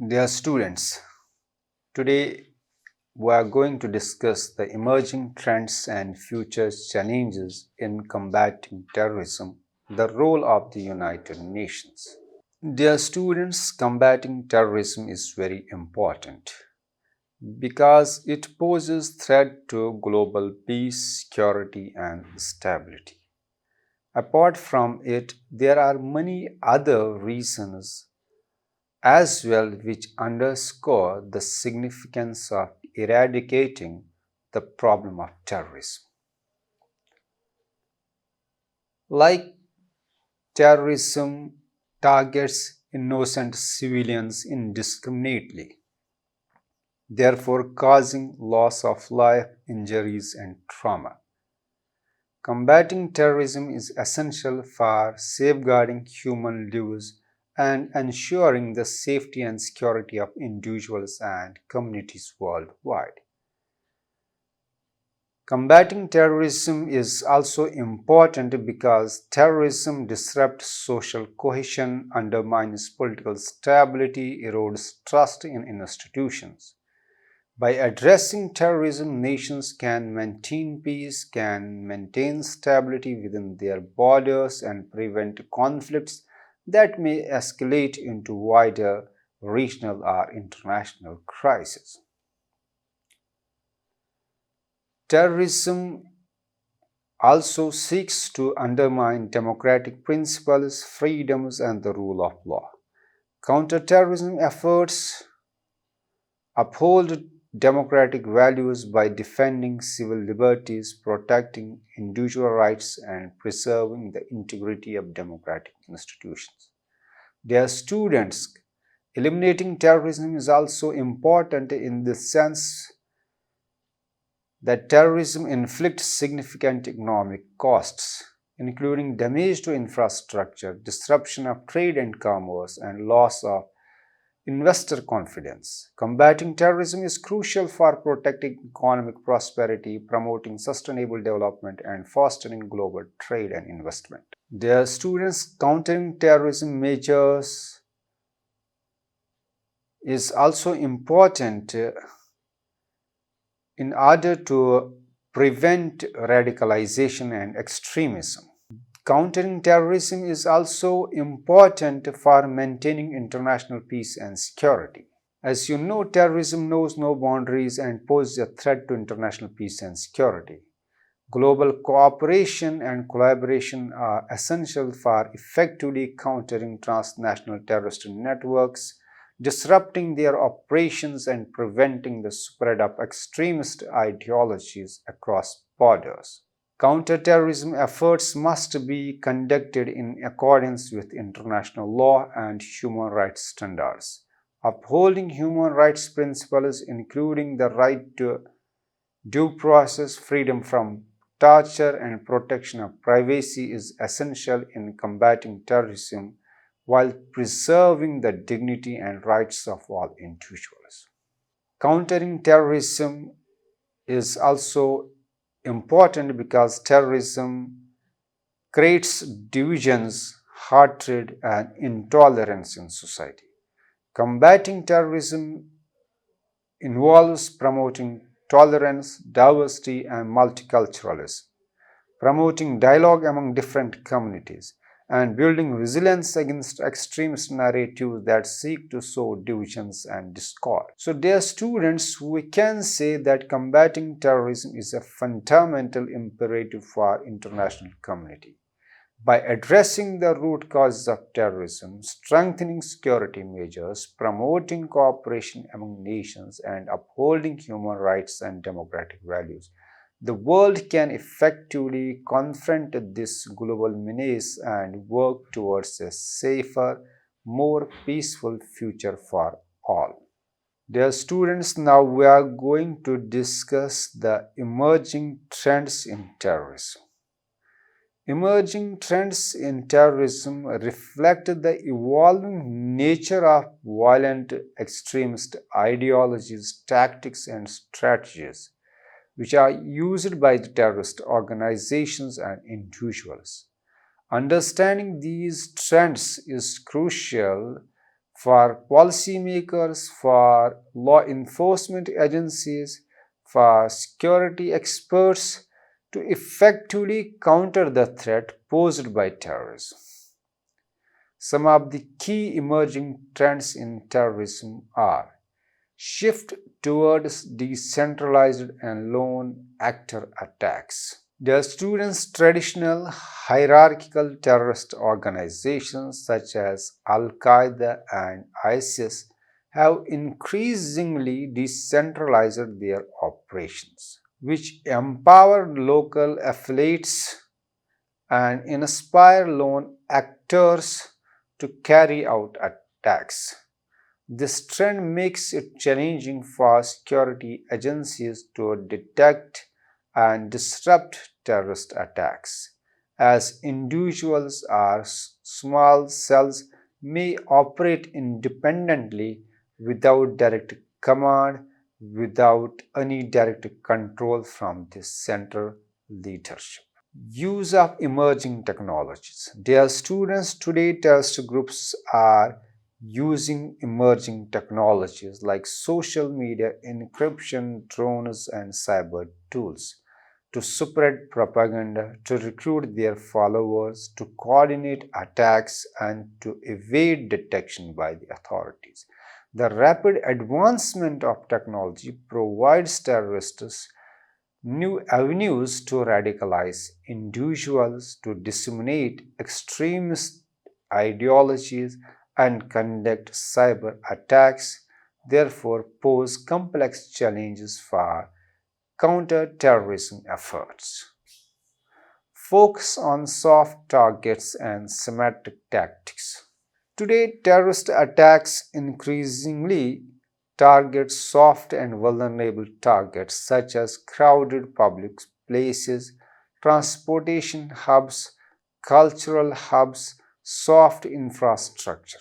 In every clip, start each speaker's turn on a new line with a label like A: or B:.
A: Dear students, today we are going to discuss the emerging trends and future challenges in combating terrorism, the role of the United Nations. Dear students, combating terrorism is very important because it poses threat to global peace, security and stability. Apart from it, there are many other reasons as well, which underscore the significance of eradicating the problem of terrorism. Like terrorism targets innocent civilians indiscriminately, therefore causing loss of life, injuries, and trauma. Combating terrorism is essential for safeguarding human lives and ensuring the safety and security of individuals and communities worldwide. Combating terrorism is also important because terrorism disrupts social cohesion, undermines political stability, erodes trust in institutions. By addressing terrorism, nations can maintain peace, can maintain stability within their borders, and prevent conflicts that may escalate into wider regional or international crises. Terrorism also seeks to undermine democratic principles, freedoms, and the rule of law. Counterterrorism efforts uphold democratic values by defending civil liberties, protecting individual rights, and preserving the integrity of democratic institutions. Dear students, eliminating terrorism is also important in the sense that terrorism inflicts significant economic costs, including damage to infrastructure, disruption of trade and commerce, and loss of investor confidence. Combating terrorism is crucial for protecting economic prosperity, promoting sustainable development, and fostering global trade and investment. Dear students, countering terrorism measures is also important in order to prevent radicalization and extremism. Countering terrorism is also important for maintaining international peace and security. As you know, terrorism knows no boundaries and poses a threat to international peace and security. Global cooperation and collaboration are essential for effectively countering transnational terrorist networks, disrupting their operations, and preventing the spread of extremist ideologies across borders. Counterterrorism efforts must be conducted in accordance with international law and human rights standards. Upholding human rights principles, including the right to due process, freedom from torture, and protection of privacy, is essential in combating terrorism while preserving the dignity and rights of all individuals. Countering terrorism is also important because terrorism creates divisions, hatred, and intolerance in society. Combating terrorism involves promoting tolerance, diversity, and multiculturalism, promoting dialogue among different communities, and building resilience against extremist narratives that seek to sow divisions and discord. So, dear students, we can say that combating terrorism is a fundamental imperative for international community. By addressing the root causes of terrorism, strengthening security measures, promoting cooperation among nations, and upholding human rights and democratic values, the world can effectively confront this global menace and work towards a safer, more peaceful future for all. Dear students, now we are going to discuss the emerging trends in terrorism. Emerging trends in terrorism reflect the evolving nature of violent extremist ideologies, tactics, and strategies which are used by the terrorist organizations and individuals. Understanding these trends is crucial for policymakers, for law enforcement agencies, for security experts to effectively counter the threat posed by terrorism. Some of the key emerging trends in terrorism are shift towards decentralized and lone actor attacks. The students' traditional hierarchical terrorist organizations such as Al Qaeda and ISIS have increasingly decentralized their operations, which empower local affiliates and inspire lone actors to carry out attacks. This trend makes it challenging for security agencies to detect and disrupt terrorist attacks, as individuals or small cells may operate independently without direct command, without any direct control from the central leadership. Use of emerging technologies. Dear students, today terrorist groups are using emerging technologies like social media, encryption, drones, and cyber tools to spread propaganda, to recruit their followers, to coordinate attacks, and to evade detection by the authorities. The rapid advancement of technology provides terrorists new avenues to radicalize individuals, to disseminate extremist ideologies, and conduct cyber attacks, therefore pose complex challenges for counter-terrorism efforts. Focus on soft targets and symmetric tactics. Today, terrorist attacks increasingly target soft and vulnerable targets such as crowded public places, transportation hubs, cultural hubs, soft infrastructure.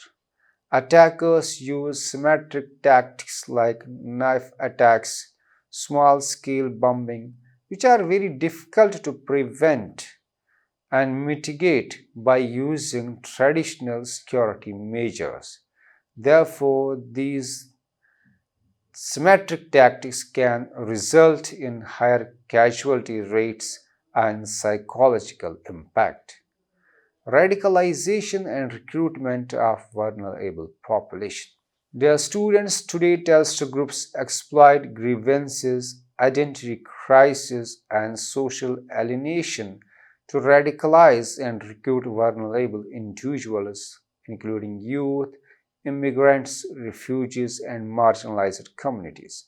A: Attackers use symmetric tactics like knife attacks, small scale bombing, which are very difficult to prevent and mitigate by using traditional security measures. Therefore, these symmetric tactics can result in higher casualty rates and psychological impact. Radicalization and recruitment of vulnerable population. Their students today terrorist groups exploit grievances, identity crisis, and social alienation to radicalize and recruit vulnerable individuals, including youth, immigrants, refugees, and marginalized communities.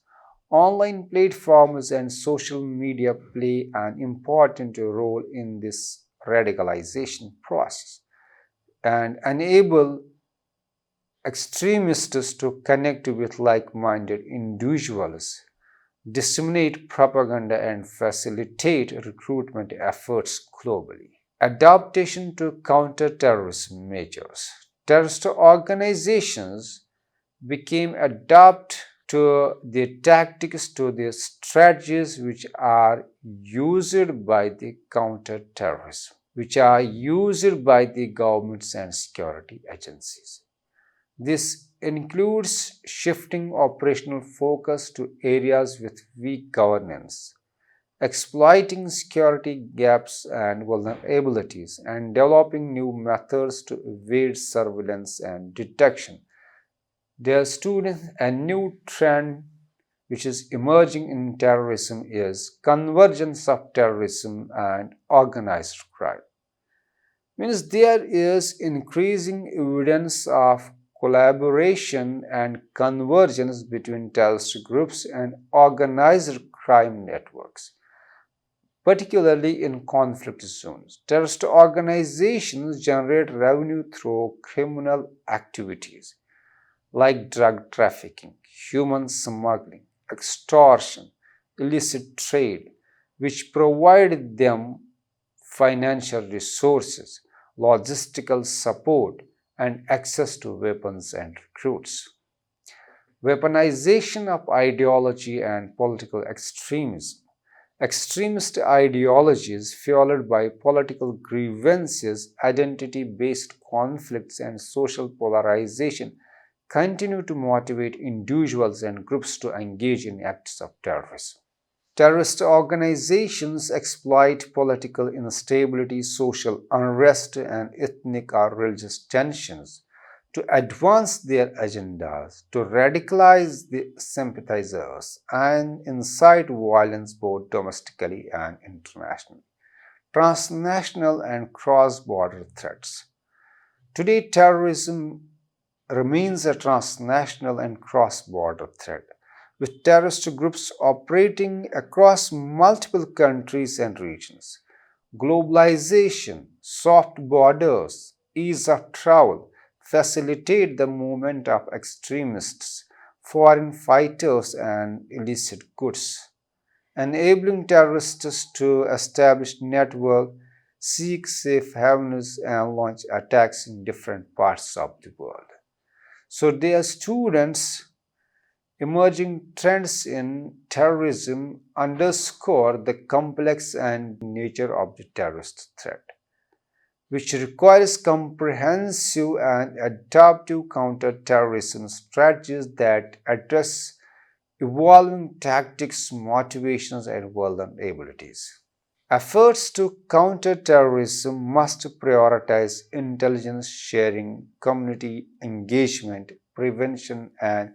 A: Online platforms and social media play an important role in this radicalization process and enable extremists to connect with like minded individuals, disseminate propaganda, and facilitate recruitment efforts globally. Adaptation to counter-terrorism measures. Terrorist organizations became adept to the tactics, to the strategies which are used by the counter-terrorism, which are used by the governments and security agencies. This includes shifting operational focus to areas with weak governance, exploiting security gaps and vulnerabilities, and developing new methods to evade surveillance and detection. There students, a new trend which is emerging in terrorism is convergence of terrorism and organized crime. Means there is increasing evidence of collaboration and convergence between terrorist groups and organized crime networks, particularly in conflict zones. Terrorist organizations generate revenue through criminal activities like drug trafficking, human smuggling, extortion, illicit trade, which provide them financial resources, logistical support, and access to weapons and recruits. Weaponization of ideology and political extremism. Extremist ideologies fueled by political grievances, identity based conflicts, and social polarization continue to motivate individuals and groups to engage in acts of terrorism. Terrorist organizations exploit political instability, social unrest, and ethnic or religious tensions to advance their agendas, to radicalize the sympathizers, and incite violence both domestically and internationally. Transnational and cross border threats. Today, terrorism remains a transnational and cross border threat, with terrorist groups operating across multiple countries and regions. Globalization, soft borders, ease of travel facilitate the movement of extremists, foreign fighters, and illicit goods, enabling terrorists to establish networks, seek safe havens, and launch attacks in different parts of the world. So, dear students, emerging trends in terrorism underscore the complex and nature of the terrorist threat, which requires comprehensive and adaptive counter-terrorism strategies that address evolving tactics, motivations, and vulnerabilities. Efforts to counter terrorism must prioritize intelligence sharing, community engagement, prevention, and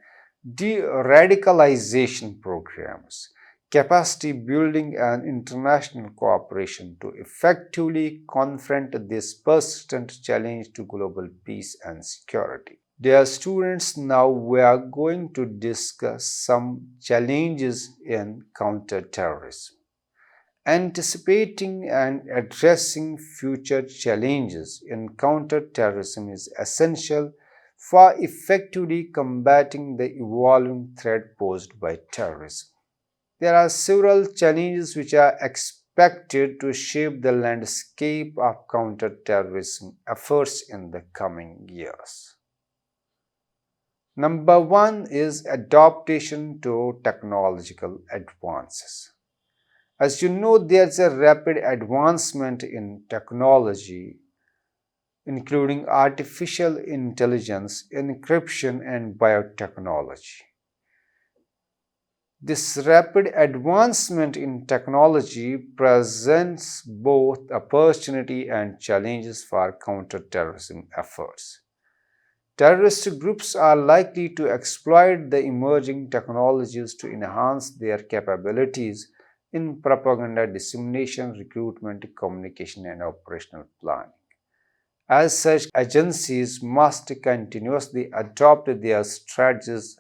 A: de radicalization programs, capacity building, and international cooperation to effectively confront this persistent challenge to global peace and security. Dear students, now we are going to discuss some challenges in counterterrorism. Anticipating and addressing future challenges in counterterrorism is essential for effectively combating the evolving threat posed by terrorism. There are several challenges which are expected to shape the landscape of counterterrorism efforts in the coming years. Number one is adaptation to technological advances. As you know, there's a rapid advancement in technology, including artificial intelligence, encryption, and biotechnology. This rapid advancement in technology presents both opportunity and challenges for counterterrorism efforts. Terrorist groups are likely to exploit the emerging technologies to enhance their capabilities in propaganda dissemination, recruitment, communication, and operational planning. As such, agencies must continuously adopt their strategies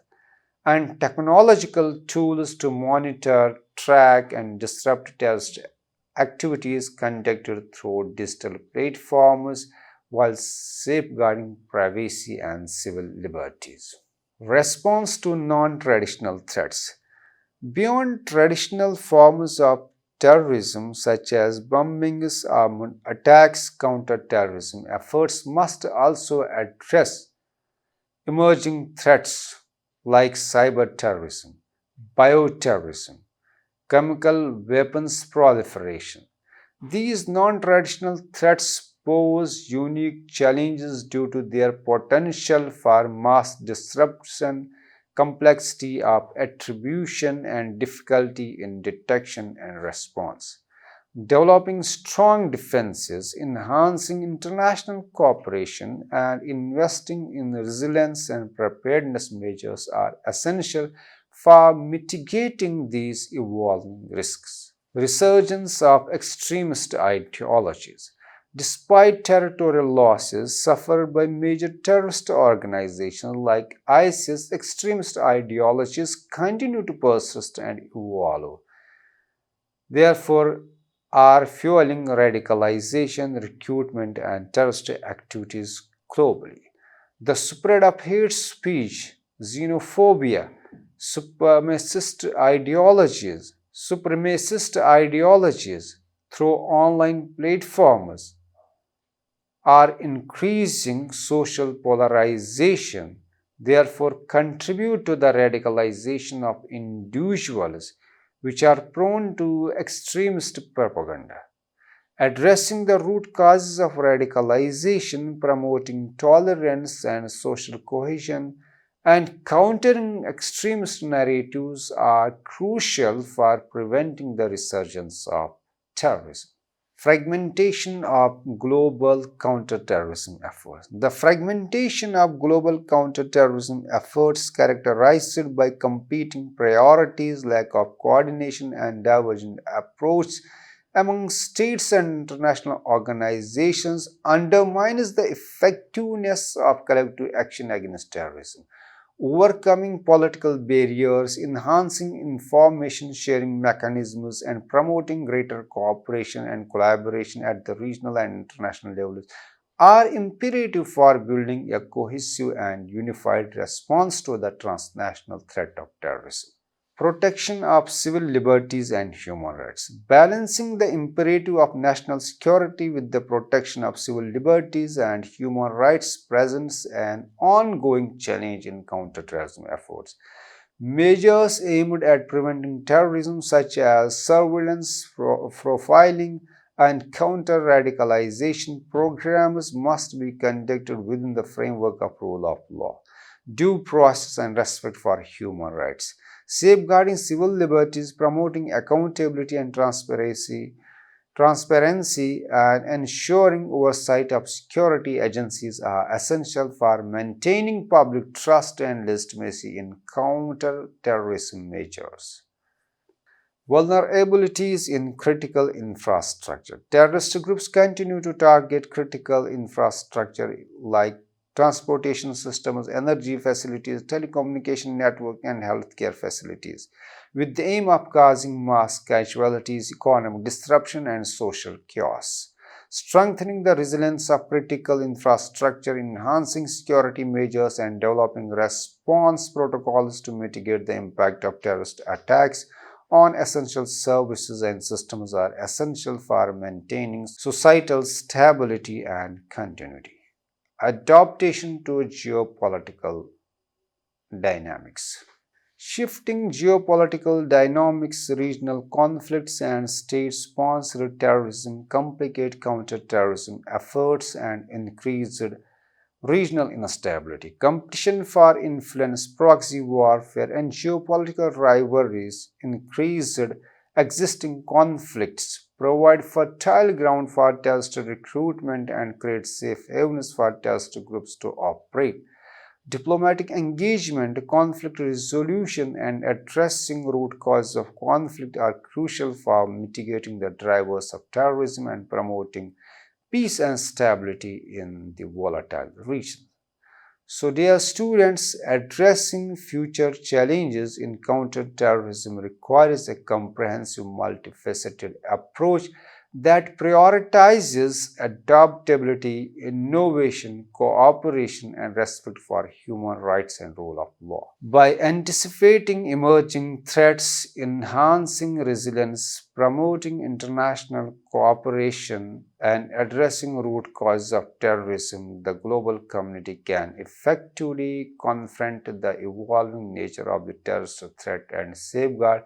A: and technological tools to monitor, track, and disrupt terrorist activities conducted through digital platforms while safeguarding privacy and civil liberties. Response to non-traditional threats. Beyond traditional forms of terrorism such as bombings, armed attacks, counter-terrorism efforts must also address emerging threats like cyber terrorism, bioterrorism, chemical weapons proliferation. These non-traditional threats pose unique challenges due to their potential for mass disruption, complexity of attribution, and difficulty in detection and response. Developing strong defenses, enhancing international cooperation, and investing in resilience and preparedness measures are essential for mitigating these evolving risks. Resurgence of extremist ideologies. Despite territorial losses suffered by major terrorist organizations like ISIS, extremist ideologies continue to persist and evolve. Therefore, are fueling radicalization, recruitment, and terrorist activities globally. The spread of hate speech, xenophobia, supremacist ideologies through online platforms are increasing social polarization, therefore contribute to the radicalization of individuals which are prone to extremist propaganda. Addressing the root causes of radicalization, promoting tolerance and social cohesion, And countering extremist narratives are crucial for preventing the resurgence of terrorism. Fragmentation of global counterterrorism efforts. The fragmentation of global counterterrorism efforts, characterized by competing priorities, lack of coordination, and divergent approaches among states and international organizations, undermines the effectiveness of collective action against terrorism. Overcoming political barriers, enhancing information sharing mechanisms, and promoting greater cooperation and collaboration at the regional and international levels are imperative for building a cohesive and unified response to the transnational threat of terrorism. Protection of civil liberties and human rights. Balancing the imperative of national security with the protection of civil liberties and human rights presents an ongoing challenge in counterterrorism efforts. Measures aimed at preventing terrorism, such as surveillance, profiling, and counter radicalization programs, must be conducted within the framework of rule of law, due process, and respect for human rights. Safeguarding civil liberties, promoting accountability and transparency, and ensuring oversight of security agencies are essential for maintaining public trust and legitimacy in counter-terrorism measures. Vulnerabilities in critical infrastructure. Terrorist groups continue to target critical infrastructure like transportation systems, energy facilities, telecommunication network, and healthcare facilities, with the aim of causing mass casualties, economic disruption, and social chaos. Strengthening the resilience of critical infrastructure, enhancing security measures, and developing response protocols to mitigate the impact of terrorist attacks on essential services and systems are essential for maintaining societal stability and continuity. Adaptation to geopolitical dynamics. Shifting geopolitical dynamics, regional conflicts, and state sponsored terrorism complicate counterterrorism efforts and increased regional instability. Competition for influence, proxy warfare, and geopolitical rivalries increased existing conflicts, provide fertile ground for terrorist recruitment, and create safe havens for terrorist groups to operate. Diplomatic engagement, conflict resolution, and addressing root causes of conflict are crucial for mitigating the drivers of terrorism and promoting peace and stability in the volatile region. So, dear students, addressing future challenges in counterterrorism requires a comprehensive, multifaceted approach that prioritizes adaptability, innovation, cooperation, and respect for human rights and rule of law. By anticipating emerging threats, enhancing resilience, promoting international cooperation, and addressing root causes of terrorism, the global community can effectively confront the evolving nature of the terrorist threat and safeguard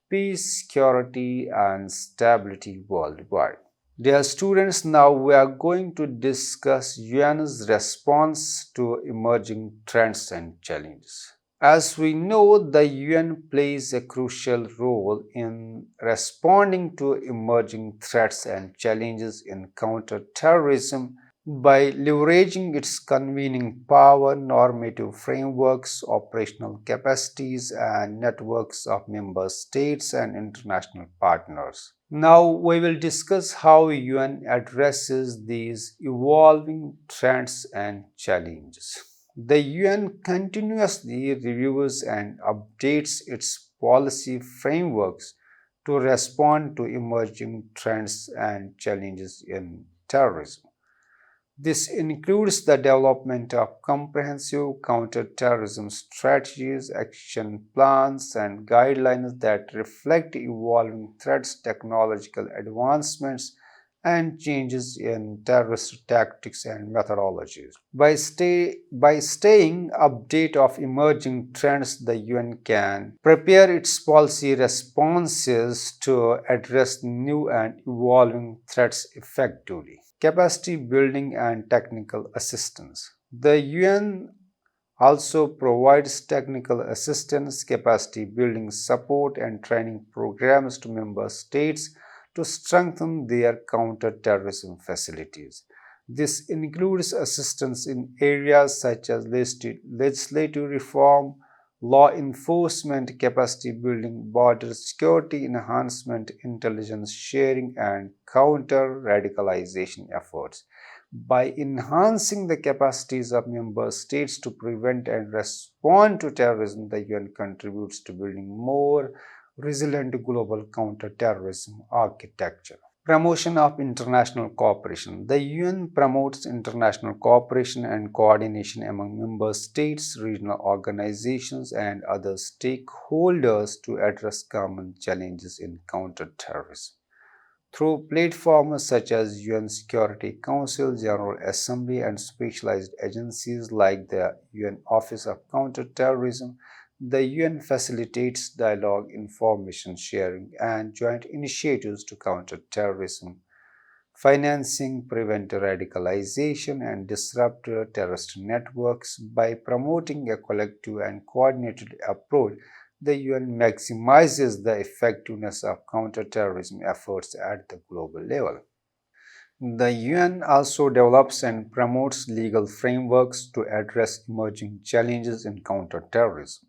A: peace, security, and stability worldwide. Dear students, now we are going to discuss UN's response to emerging trends and challenges. As we know, the UN plays a crucial role in responding to emerging threats and challenges in counterterrorism by leveraging its convening power, normative frameworks, operational capacities, and networks of member states and international partners. Now, we will discuss how UN addresses these evolving trends and challenges. The UN continuously reviews and updates its policy frameworks to respond to emerging trends and challenges in terrorism. This includes the development of comprehensive counterterrorism strategies, action plans, and guidelines that reflect evolving threats, technological advancements, and changes in terrorist tactics and methodologies. By staying update of emerging trends, the UN can prepare its policy responses to address new and evolving threats effectively. Capacity building and technical assistance. The UN also provides technical assistance, capacity building support, and training programs to member states to strengthen their counter-terrorism facilities. This includes assistance in areas such as legislative reform, law enforcement, capacity building, border security enhancement, intelligence sharing, and counter radicalization efforts. By enhancing the capacities of member states to prevent and respond to terrorism, the UN contributes to building more resilient global counterterrorism architecture. Promotion of international cooperation. The UN promotes international cooperation and coordination among member states, regional organizations, and other stakeholders to address common challenges in counterterrorism. Through platforms such as UN Security Council, General Assembly, and specialized agencies like the UN Office of Counterterrorism, the UN facilitates dialogue, information sharing, and joint initiatives to counter terrorism, financing, prevent radicalization, and disrupt terrorist networks. By promoting a collective and coordinated approach, the UN maximizes the effectiveness of counterterrorism efforts at the global level. The UN also develops and promotes legal frameworks to address emerging challenges in counterterrorism.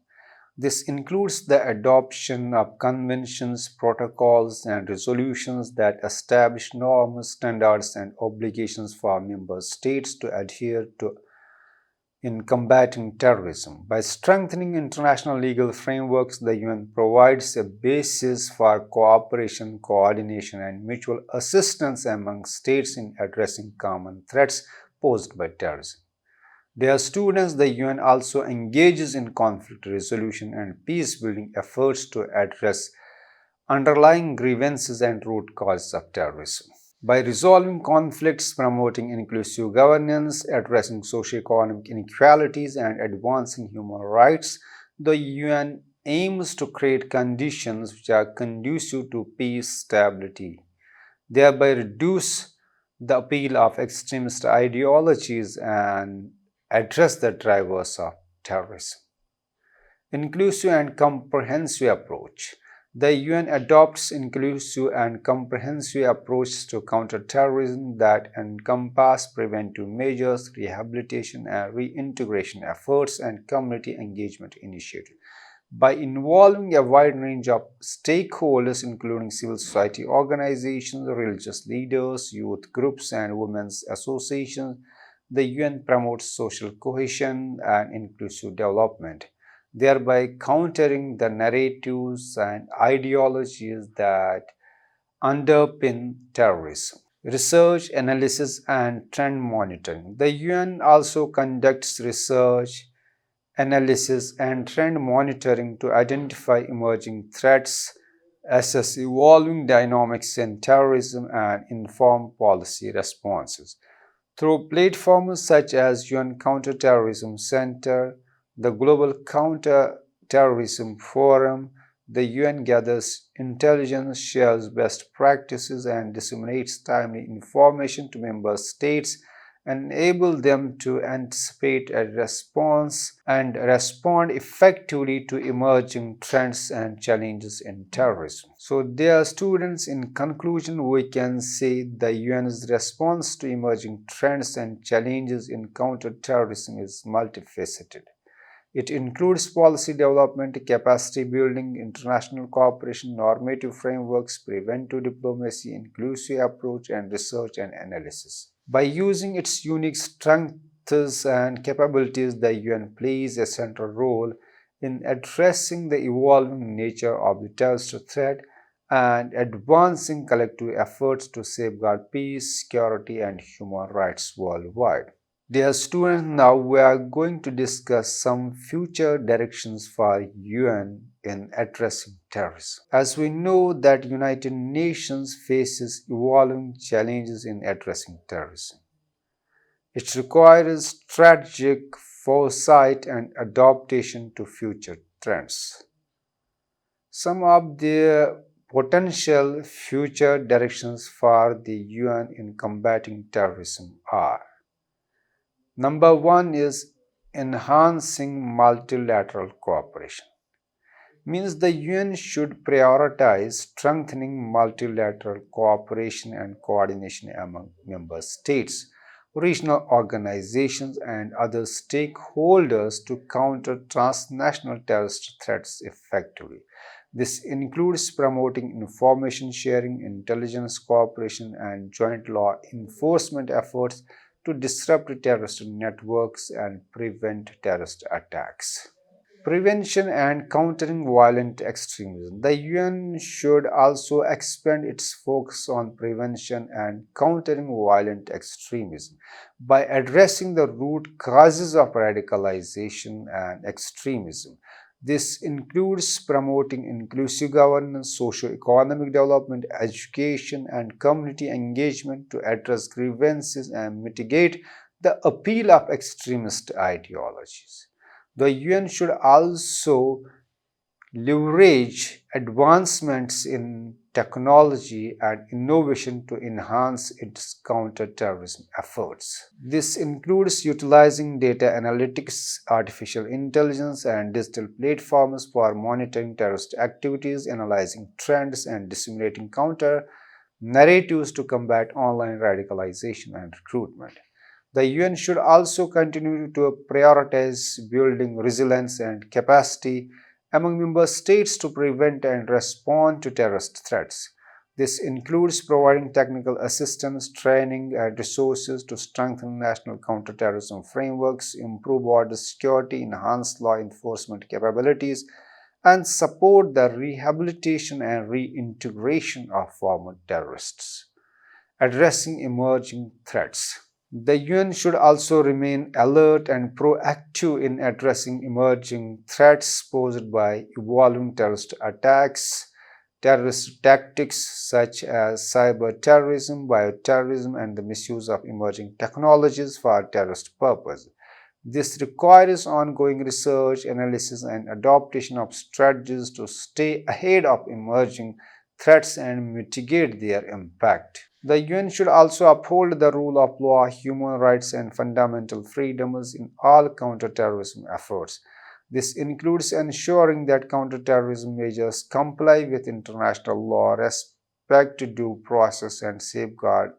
A: This includes the adoption of conventions, protocols, and resolutions that establish norms, standards, and obligations for member states to adhere to in combating terrorism. By strengthening international legal frameworks, the UN provides a basis for cooperation, coordination, and mutual assistance among states in addressing common threats posed by terrorism. Dear students, the UN also engages in conflict resolution and peace-building efforts to address underlying grievances and root causes of terrorism. By resolving conflicts, promoting inclusive governance, addressing socioeconomic inequalities, and advancing human rights, the UN aims to create conditions which are conducive to peace, stability, thereby reduce the appeal of extremist ideologies and address the drivers of terrorism. Inclusive and comprehensive approach. The UN adopts inclusive and comprehensive approaches to counterterrorism that encompass preventive measures, rehabilitation and reintegration efforts, and community engagement initiatives. By involving a wide range of stakeholders, including civil society organizations, religious leaders, youth groups, and women's associations, the UN promotes social cohesion and inclusive development, thereby countering the narratives and ideologies that underpin terrorism. Research, analysis, and trend monitoring. The UN also conducts research, analysis, and trend monitoring to identify emerging threats, assess evolving dynamics in terrorism, and inform policy responses. Through platforms such as UN Counterterrorism Center, the Global Counter-Terrorism Forum, the UN gathers intelligence, shares best practices, and disseminates timely information to member states, enable them to anticipate a response and respond effectively to emerging trends and challenges in terrorism. So, dear students, in conclusion, we can say the UN's response to emerging trends and challenges in counterterrorism is multifaceted. It includes policy development, capacity building, international cooperation, normative frameworks, preventive diplomacy, inclusive approach, and research and analysis. By using its unique strengths and capabilities, the UN plays a central role in addressing the evolving nature of the terrorist threat and advancing collective efforts to safeguard peace, security, and human rights worldwide. Dear students, now we are going to discuss some future directions for UN in addressing terrorism. As we know that United Nations faces evolving challenges in addressing terrorism. It requires strategic foresight and adaptation to future trends. Some of the potential future directions for the UN in combating terrorism are: Number one is enhancing multilateral cooperation. Means the UN should prioritize strengthening multilateral cooperation and coordination among member states, regional organizations, and other stakeholders to counter transnational terrorist threats effectively. This includes promoting information sharing, intelligence cooperation, and joint law enforcement efforts to disrupt terrorist networks and prevent terrorist attacks. Prevention and countering violent extremism. The UN should also expand its focus on prevention and countering violent extremism by addressing the root causes of radicalization and extremism. This includes promoting inclusive governance, socio-economic development, education, and community engagement to address grievances and mitigate the appeal of extremist ideologies. The UN should also leverage advancements in technology and innovation to enhance its counterterrorism efforts. This includes utilizing data analytics, artificial intelligence, and digital platforms for monitoring terrorist activities, analyzing trends, and disseminating counter narratives to combat online radicalization and recruitment. The UN should also continue to prioritize building resilience and capacity among member states to prevent and respond to terrorist threats. This includes providing technical assistance, training, and resources to strengthen national counterterrorism frameworks, improve border security, enhance law enforcement capabilities, and support the rehabilitation and reintegration of former terrorists. Addressing emerging threats. The UN should also remain alert and proactive in addressing emerging threats posed by evolving terrorist attacks, terrorist tactics such as cyber terrorism, bioterrorism, and the misuse of emerging technologies for terrorist purposes. This requires ongoing research, analysis, and adaptation of strategies to stay ahead of emerging threats and mitigate their impact. The UN should also uphold the rule of law, human rights, and fundamental freedoms in all counterterrorism efforts. This includes ensuring that counterterrorism measures comply with international law, respect due process, and safeguard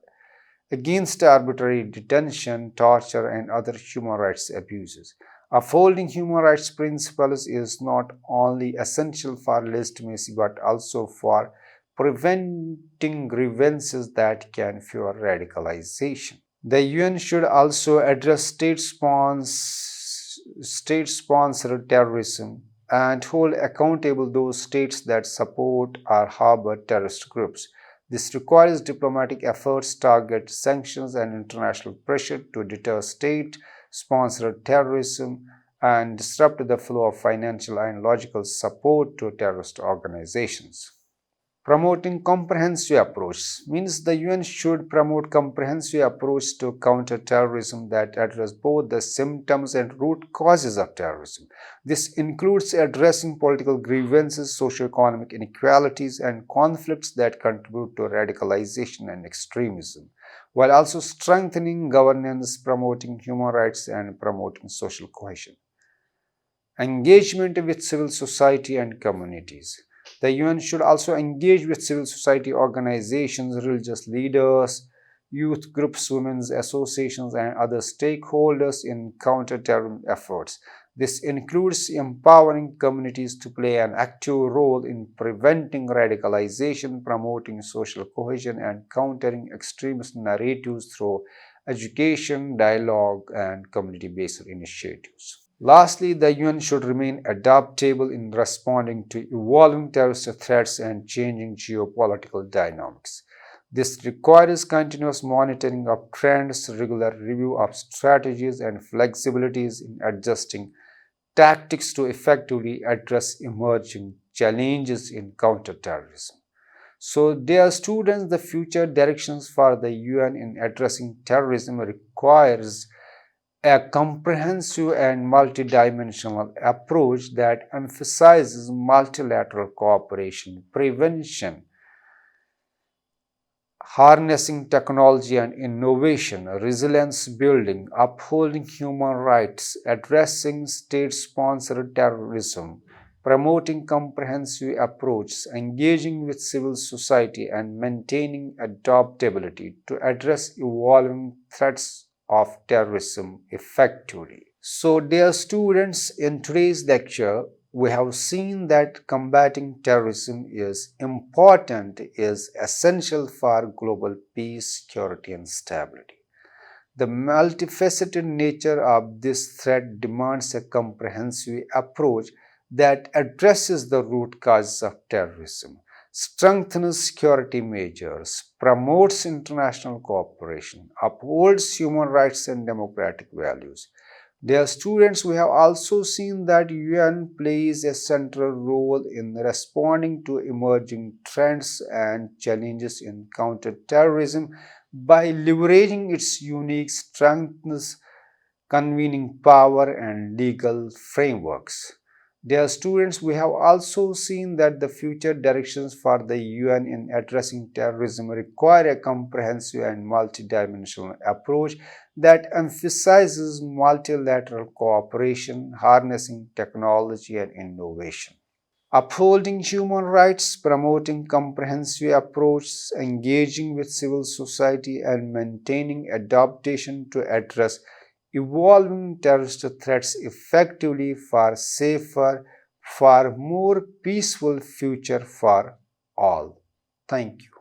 A: against arbitrary detention, torture, and other human rights abuses. Upholding human rights principles is not only essential for legitimacy but also for preventing grievances that can fuel radicalization. The UN should also address state-sponsored terrorism and hold accountable those states that support or harbor terrorist groups. This requires diplomatic efforts, target sanctions, and international pressure to deter state-sponsored terrorism and disrupt the flow of financial and logical support to terrorist organizations. Promoting comprehensive approach means the UN should promote comprehensive approach to counter-terrorism that address both the symptoms and root causes of terrorism. This includes addressing political grievances, socio-economic inequalities, and conflicts that contribute to radicalization and extremism, while also strengthening governance, promoting human rights, and promoting social cohesion. Engagement with civil society and communities. The UN should also engage with civil society organizations, religious leaders, youth groups, women's associations, and other stakeholders in counter-terrorism efforts. This includes empowering communities to play an active role in preventing radicalization, promoting social cohesion, and countering extremist narratives through education, dialogue, and community-based initiatives. Lastly, the UN should remain adaptable in responding to evolving terrorist threats and changing geopolitical dynamics. This requires continuous monitoring of trends, regular review of strategies, and flexibilities in adjusting tactics to effectively address emerging challenges in counterterrorism. So, dear students, the future directions for the UN in addressing terrorism requires a comprehensive and multidimensional approach that emphasizes multilateral cooperation, prevention, harnessing technology and innovation, resilience building, upholding human rights, addressing state-sponsored terrorism, promoting comprehensive approaches, engaging with civil society, and maintaining adaptability to address evolving threats of terrorism effectively. So, dear students, in today's lecture, we have seen that combating terrorism is important, is essential for global peace, security, and stability. The multifaceted nature of this threat demands a comprehensive approach that addresses the root causes of terrorism, strengthens security measures, promotes international cooperation, upholds human rights and democratic values. Dear students, we have also seen that UN plays a central role in responding to emerging trends and challenges in counterterrorism by leveraging its unique strengths, convening power, and legal frameworks. Dear students, we have also seen that the future directions for the UN in addressing terrorism require a comprehensive and multidimensional approach that emphasizes multilateral cooperation, harnessing technology and innovation. Upholding human rights, promoting comprehensive approaches, engaging with civil society, and maintaining adaptation to address evolving terrorist threats effectively for safer, far more peaceful future for all. Thank you.